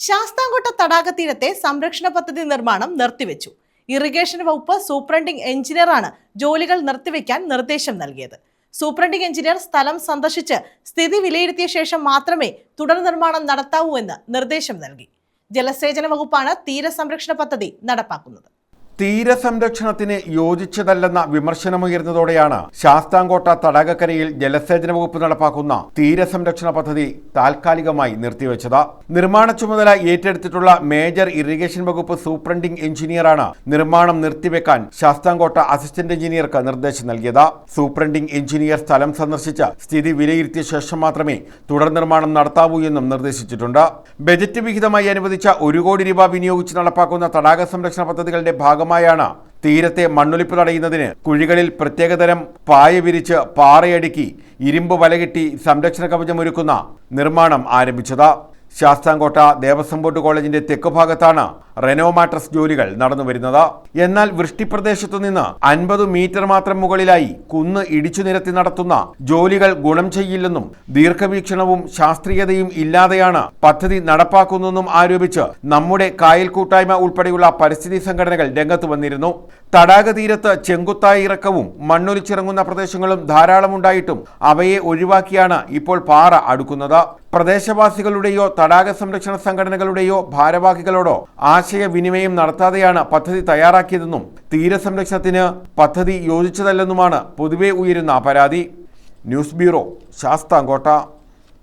ശാസ്താംകോട്ട തടാക തീരത്തെ സംരക്ഷണ പദ്ധതി നിർമ്മാണം നിർത്തിവെച്ചു. ഇറിഗേഷൻ വകുപ്പ് സൂപ്രണ്ടിംഗ് എഞ്ചിനീയറാണ് ജോലികൾ നിർത്തിവെക്കാൻ നിർദ്ദേശം നൽകിയത്. സൂപ്രണ്ടിംഗ് എഞ്ചിനീയർ സ്ഥലം സന്ദർശിച്ച് സ്ഥിതി വിലയിരുത്തിയ ശേഷം മാത്രമേ തുടർ നിർമ്മാണം നടത്താവൂ എന്ന് നിർദ്ദേശം നൽകി. ജലസേചന വകുപ്പാണ് തീരസംരക്ഷണ പദ്ധതി നടപ്പാക്കുന്നത്. തീരസംരക്ഷണത്തിന് യോജിച്ചതല്ലെന്ന വിമർശനമുയർന്നതോടെയാണ് ശാസ്താംകോട്ട തടാകക്കരയിൽ ജലസേചന വകുപ്പ് നടപ്പാക്കുന്ന തീരസംരക്ഷണ പദ്ധതി താൽക്കാലികമായി നിർത്തിവെച്ചത്. നിർമ്മാണ ചുമതല ഏറ്റെടുത്തിട്ടുള്ള മേജർ ഇറിഗേഷൻ വകുപ്പ് സൂപ്രണ്ടിംഗ് എഞ്ചിനീയറാണ് നിർമ്മാണം നിർത്തിവെക്കാൻ ശാസ്താംകോട്ട അസിസ്റ്റന്റ് എഞ്ചിനീയർക്ക് നിർദ്ദേശം നൽകിയത്. സൂപ്രണ്ടിംഗ് എഞ്ചിനീയർ സ്ഥലം സന്ദർശിച്ച് സ്ഥിതി വിലയിരുത്തിയ ശേഷം മാത്രമേ തുടർ നിർമ്മാണം നടത്താവൂ എന്നും നിർദ്ദേശിച്ചിട്ടുണ്ട്. ബജറ്റ് വിഹിതമായി അനുവദിച്ച 1 കോടി രൂപ വിനിയോഗിച്ച് നടപ്പാക്കുന്ന തടാക സംരക്ഷണ പദ്ധതികളുടെ ഭാഗമായാണ് തീരത്തെ മണ്ണൊലിപ്പ് തടയുന്നതിന് കുഴികളിൽ പ്രത്യേകതരം പായ വിരിച്ച് പാറയടുക്കി ഇരുമ്പ് വലകെട്ടി സംരക്ഷണ കവചമൊരുക്കുന്ന നിർമ്മാണം ആരംഭിച്ചത്. ശാസ്താംകോട്ട ദേവസ്വം ബോർഡ് കോളേജിന്റെ തെക്ക് ഭാഗത്താണ് റെനോമാട്രസ് ജോലികൾ നടന്നുവരുന്നത്. എന്നാൽ വൃഷ്ടിപ്രദേശത്തു നിന്ന് 50 മീറ്റർ മാത്രം മുകളിലായി കുന്ന് ഇടിച്ചു നിരത്തി നടത്തുന്ന ജോലികൾ ഗുണം ചെയ്യില്ലെന്നും ദീർഘവീക്ഷണവും ശാസ്ത്രീയതയും ഇല്ലാതെയാണ് പദ്ധതി നടപ്പാക്കുന്നതെന്നും ആരോപിച്ച് നമ്മുടെ കായൽ കൂട്ടായ്മ ഉൾപ്പെടെയുള്ള പരിസ്ഥിതി സംഘടനകൾ രംഗത്ത് വന്നിരുന്നു. തടാക തീരത്ത് ചെങ്കുത്തായ ഇറക്കവും മണ്ണൊലിച്ചിറങ്ങുന്ന പ്രദേശങ്ങളും ധാരാളമുണ്ടായിട്ടും അവയെ ഒഴിവാക്കിയാണ് ഇപ്പോൾ പാറ അടുക്കുന്നത്. പ്രദേശവാസികളുടെയോ തടാക സംരക്ഷണ സംഘടനകളുടെയോ ഭാരവാഹികളോടോ ആശയവിനിമയം നടത്താതെയാണ് പദ്ധതി തയ്യാറാക്കിയതെന്നും തീരസംരക്ഷണത്തിന് പദ്ധതി യോജിച്ചതല്ലെന്നുമാണ് പൊതുവെ ഉയരുന്ന പരാതി. News bureau, Sasthamkotta.